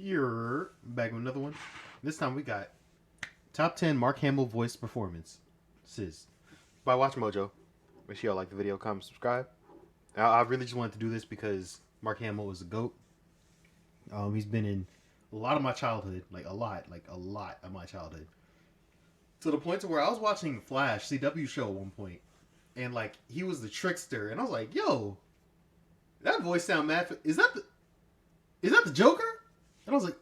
You're back with another one. This time we got top 10 Mark Hamill voice performances by Watch Mojo. Make sure y'all like the video, comment, subscribe. I really just wanted to do this because Mark Hamill is a GOAT. He's been in a lot of my childhood, like a lot of my childhood. To the point to where I was watching Flash CW show at one point, and like he was the trickster, and I was like, "Yo, that voice sound mad. Is that the Joker?" And I was like,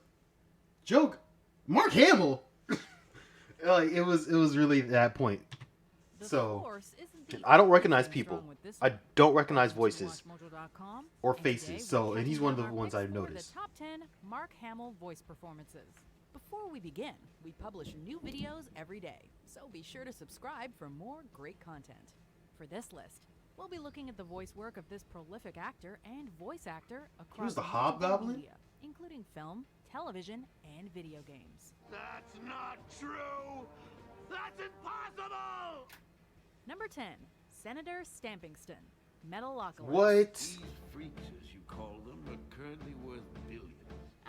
"Joke, Mark Hamill." Like it was really that point. So I don't recognize people. I don't recognize voices or faces. So and he's one of the ones I've noticed. The top 10 Mark Hamill voice performances. Before we begin, we publish new videos every day, so be sure to subscribe for more great content. For this list, we'll be looking at the voice work of this prolific actor and voice actor across He was the multiple Hobgoblin? media, including film, television, and video games. That's not true! That's impossible! Number 10, Senator Stampingston, Metalocalypse. What? These freaks, as you call them, are currently worth billions.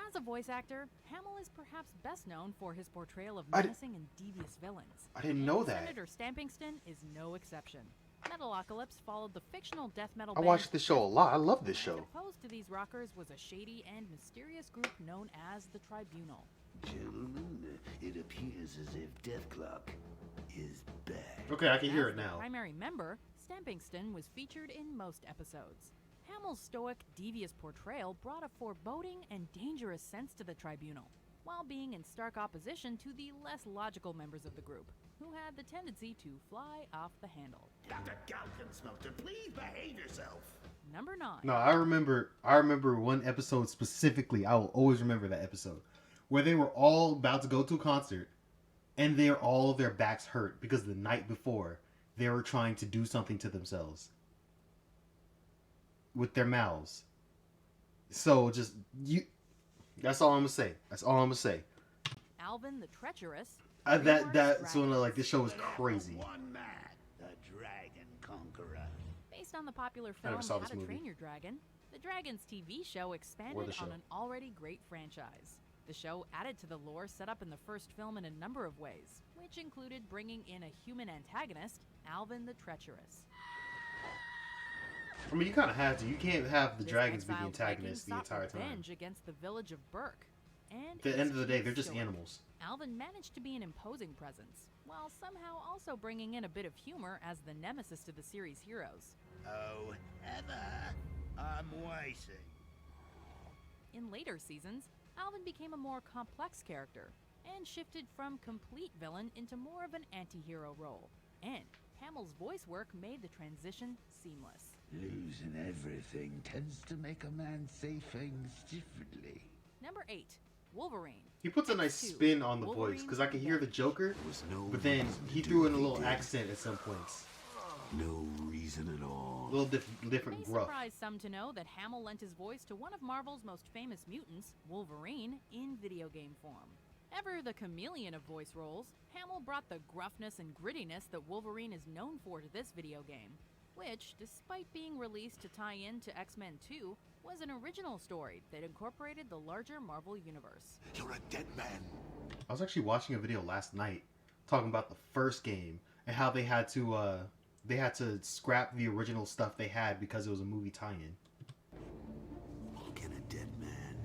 As a voice actor, Hamill is perhaps best known for his portrayal of I menacing and devious villains. I didn't know And that. Senator Stampingston is no exception. Metalocalypse followed the fictional death metal I band watched this show a lot. I love this and show. opposed to these rockers was a shady and mysterious group known as the Tribunal. Gentlemen, it appears as if Death Clock is back. Okay, I can hear As it the now. primary member, Stampingston was featured in most episodes. Hamill's stoic, devious portrayal brought a foreboding and dangerous sense to the Tribunal, while being in stark opposition to the less logical members of the group, who had the tendency to fly off the handle. Dr. Galgensmelter, please behave yourself. Number 9. No, I remember one episode specifically. I will always remember that episode where they were all about to go to a concert and all of their backs hurt because the night before they were trying to do something to themselves with their mouths. So just that's all I'm gonna say. That's all I'm gonna say. Alvin the Treacherous. That's when like this show was crazy. One man, the Dragon Conqueror. Based on the popular I never film saw How this to movie. Train Your Dragon, the Dragons TV show expanded show. on an already great franchise. The show added to the lore set up in the first film in a number of ways, which included bringing in a human antagonist, Alvin the Treacherous. I mean, you kind of have to. You can't have the This dragons be the exiled antagonists the Viking sought entire time. revenge against the village of Burke. And At the his end of the day, chief they're just stoic. animals. Alvin managed to be an imposing presence, while somehow also bringing in a bit of humor as the nemesis to the series' heroes. Oh, Heather, I'm waiting. In later seasons, Alvin became a more complex character, and shifted from complete villain into more of an anti-hero role. And Hamill's voice work made the transition seamless. Losing everything tends to make a man say things differently. Number 8, Wolverine. He puts a nice X2, spin on the voice because I can hear the Joker, but then he threw in a little accent at some points. No reason at all. A little It different may gruff. surprise some to know that Hamill lent his voice to one of Marvel's most famous mutants, Wolverine, in video game form. Ever the chameleon of voice roles, Hamill brought the gruffness and grittiness that Wolverine is known for to this video game, which, despite being released to tie in to X-Men 2, was an original story that incorporated the larger Marvel universe. You're a dead man. I was actually watching a video last night talking about the first game and how they had to scrap the original stuff they had because it was a movie tie-in. Can a dead man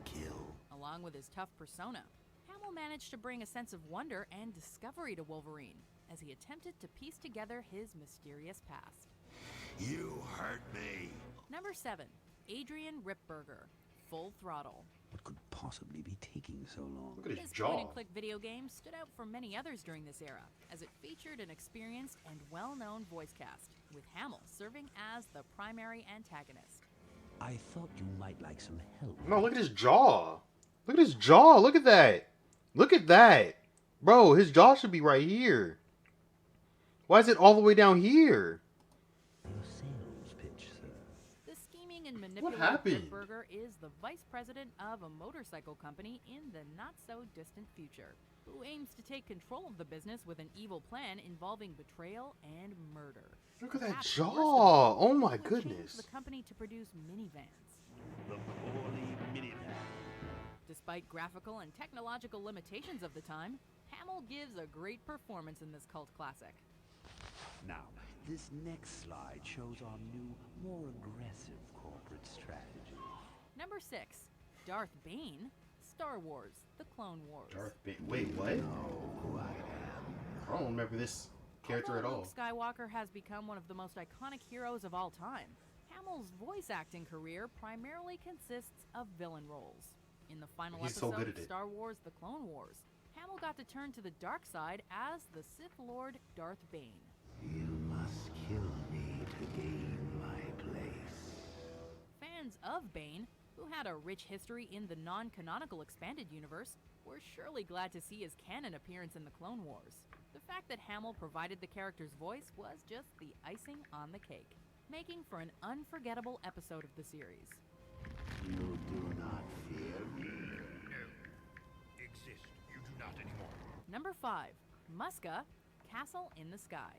kill? Along with his tough persona, Hamill managed to bring a sense of wonder and discovery to Wolverine as he attempted to piece together his mysterious past. You hurt me. Number 7, Adrian Ripburger, Full Throttle. What could possibly be taking so long? Look at his This jaw. point-and-click video game stood out from many others during this era, as it featured an experienced and well-known voice cast, with Hamill serving as the primary antagonist. I thought you might like some help. No, look at his jaw. Look at his jaw. Look at that. Look at that. Bro, his jaw should be right here. Why is it all the way down here? Your sales pitch, sir. The scheming and manipulative happened? Ripburger is the vice president of a motorcycle company in the not-so-distant future, who aims to take control of the business with an evil plan involving betrayal and murder. Look at that Perhaps jaw. worst of all, Oh my he would change goodness. the company to produce minivans. The poorly minivan. Despite graphical and technological limitations of the time, Hamill gives a great performance in this cult classic. Now, this next slide shows our new, more aggressive corporate strategy. Number 6. Darth Bane, Star Wars, The Clone Wars. Darth Bane. Wait, what? I don't remember this character at Although all. Luke Skywalker has become one of the most iconic heroes of all time, Hamill's voice acting career primarily consists of villain roles. In the final He's so episode good of at it. Star Wars The Clone Wars, Hamill got to turn to the dark side as the Sith Lord Darth Bane. You must kill me to gain my place. Fans of Bane, who had a rich history in the non-canonical expanded universe, were surely glad to see his canon appearance in the Clone Wars. The fact that Hamill provided the character's voice was just the icing on the cake, making for an unforgettable episode of the series. You do not fear me. Exist. You do not anymore. Number 5. Muska, Castle in the Sky.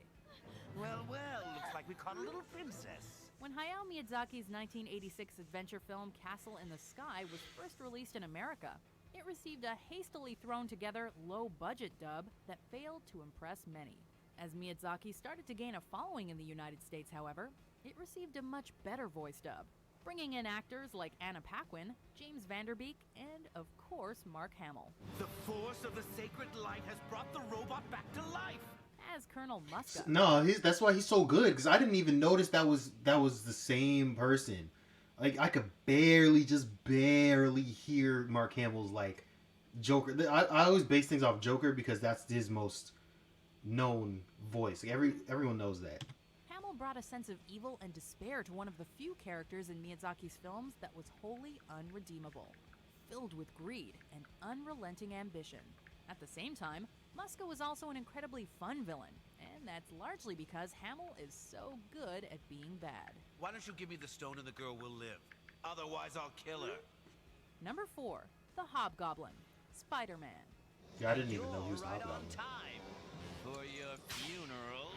Well, looks like we caught a little princess. When Hayao Miyazaki's 1986 adventure film Castle in the Sky was first released in America, it received a hastily thrown together low-budget dub that failed to impress many. As Miyazaki started to gain a following in the United States, however, it received a much better voice dub, bringing in actors like Anna Paquin, James Van Der Beek, and, of course, Mark Hamill. The force of the sacred light has brought the robot back to life. As Colonel Muska. No, that's why he's so good, because I didn't even notice that was the same person. Like, I could barely hear Mark Hamill's, like, Joker. I always base things off Joker because that's his most known voice. Like, everyone knows that. Hamill brought a sense of evil and despair to one of the few characters in Miyazaki's films that was wholly unredeemable, filled with greed and unrelenting ambition. At the same time, Muska was also an incredibly fun villain, and that's largely because Hamill is so good at being bad. Why don't you give me the stone and the girl will live? Otherwise, I'll kill her. Number 4. The Hobgoblin, Spider-Man. Yeah, I didn't even know he was You're right on Hobgoblin. time for your funeral.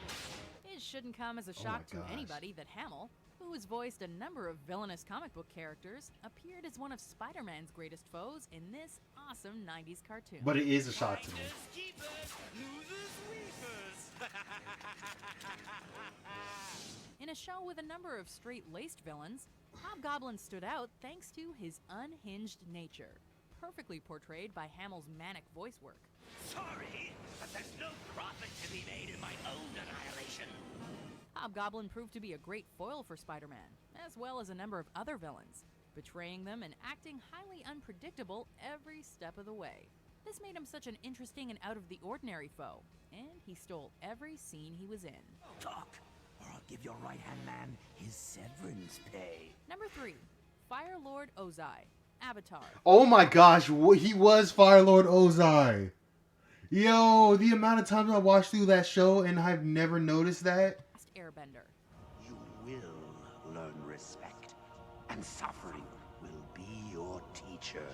It shouldn't come as a Oh shock my to gosh. anybody that Hamill, who has voiced a number of villainous comic book characters, appeared as one of Spider-Man's greatest foes in this awesome 90s cartoon. But it is a shock to me. Finders, keepers, losers, weepers. In a show with a number of straight-laced villains, Hobgoblin stood out thanks to his unhinged nature, perfectly portrayed by Hamill's manic voice work. Sorry, but there's no profit to be made in my own annihilation. Hobgoblin proved to be a great foil for Spider-Man, as well as a number of other villains, betraying them and acting highly unpredictable every step of the way. This made him such an interesting and out-of-the-ordinary foe, and he stole every scene he was in. Talk, or I'll give your right-hand man his severance pay. Number 3. Fire Lord Ozai, Avatar. Oh my gosh, he was Firelord Ozai. Yo, the amount of times I watched through that show and I've never noticed that. Last Airbender. You will learn respect, and suffering will be your teacher.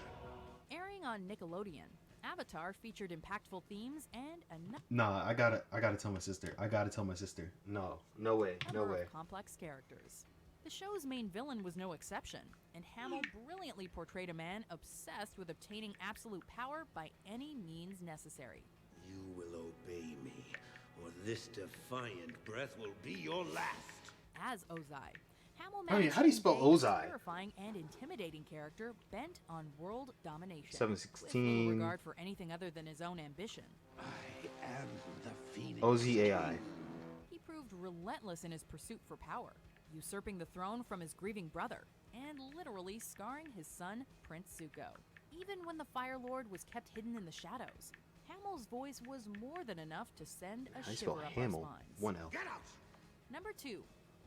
Airing on Nickelodeon, Avatar featured impactful themes and a Nah, I gotta tell my sister. No way, number of complex characters. The show's main villain was no exception, and Hamill brilliantly portrayed a man obsessed with obtaining absolute power by any means necessary. You will obey me, or this defiant breath will be your last. As Ozai, Hamill I mean, managed how do you to spell convey a Ozai? terrifying and intimidating character bent on world domination, with 716. little regard for anything other than his own ambition. I am the Phoenix. OZAI. He proved relentless in his pursuit for power, usurping the throne from his grieving brother, and literally scarring his son, Prince Zuko. Even when the Fire Lord was kept hidden in the shadows, Hamill's voice was more than enough to send a How do you shiver spell up our Hamill? spines. 1 L. Get out! Number 2.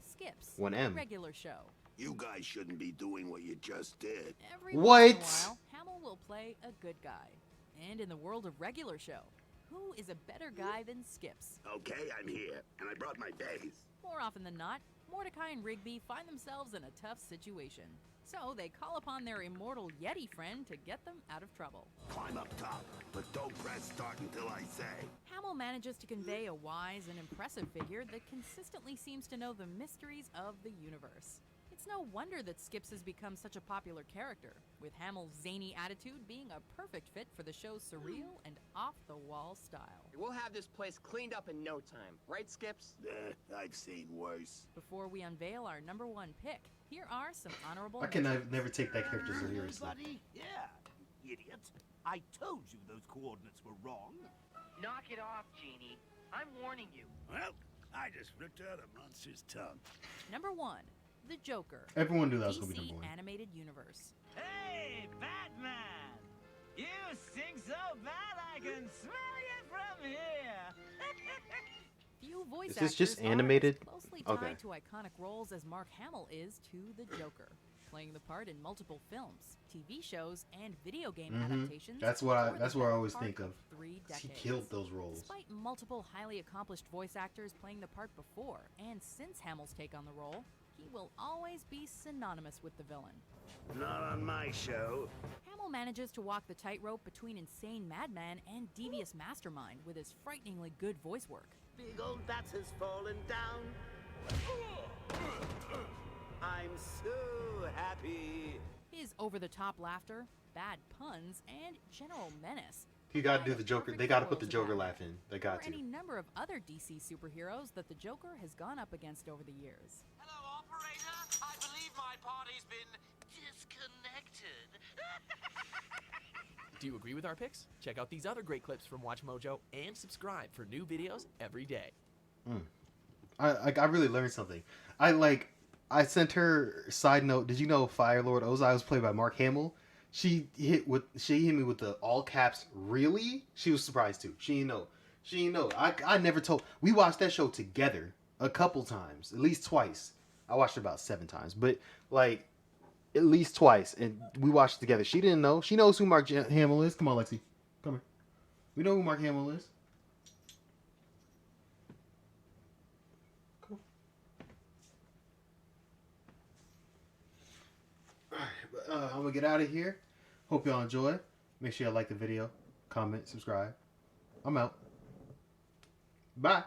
Skips. 1 M. Regular show. You guys shouldn't be doing what you just did. Every What? once in a while, Hamill will play a good guy. And in the world of regular show, who is a better guy than Skips? Okay, I'm here, and I brought my base. More often than not, Mordecai and Rigby find themselves in a tough situation. So they call upon their immortal Yeti friend to get them out of trouble. Climb up top, but don't press start until I say. Hamill manages to convey a wise and impressive figure that consistently seems to know the mysteries of the universe. It's It's no wonder that Skips has become such a popular character, with Hamill's zany attitude being a perfect fit for the show's surreal and off-the-wall style. We'll have this place cleaned up in no time. Right, Skips? I've seen worse. Before we unveil our number one pick, here are some honorable I can mentions. never take that character seriously. Buddy? Yeah, idiot. I told you those coordinates were wrong. Knock it off, Genie. I'm warning you. Well, I just ripped out a monster's tongue. Number one, The Joker. Everyone knew that was gonna be DC number one. Animated Universe. Hey, Batman! You stink so bad I can smell you from here! Few voice Is this actors just are as animated? closely tied Okay. to iconic roles as Mark Hamill is to the Joker, playing the part in multiple films, TV shows, and video game adaptations. That's for what the I always better think part of. 3 He decades. killed those roles. Despite multiple highly accomplished voice actors playing the part before and since Hamill's take on the role, he will always be synonymous with the villain. Not on my show. Hamill manages to walk the tightrope between insane madman and devious mastermind with his frighteningly good voice work. Big old bat has fallen down. I'm so happy. His over-the-top laughter, bad puns, and general menace. You gotta provide do a the Joker. perfect They gotta foil put the to Joker Batman. laugh in. They got Or any to. number of other DC superheroes that the Joker has gone up against over the years. Hello, operator. I believe my party's been disconnected. Do you agree with our picks? Check out these other great clips from Watch Mojo and subscribe for new videos every day. I really learned something. I sent her side note. Did you know Firelord Ozai was played by Mark Hamill? She hit me with the all caps. Really? She was surprised too. She didn't know. I never told. We watched that show together a couple times, at least twice. I watched it about 7 times, but like at least twice, and we watched it together. She didn't know. She knows who Mark Hamill is. Come on, Lexi. Come here. We know who Mark Hamill is. I'm gonna get out of here. Hope y'all enjoy. Make sure y'all like the video, comment, subscribe. I'm out. Bye.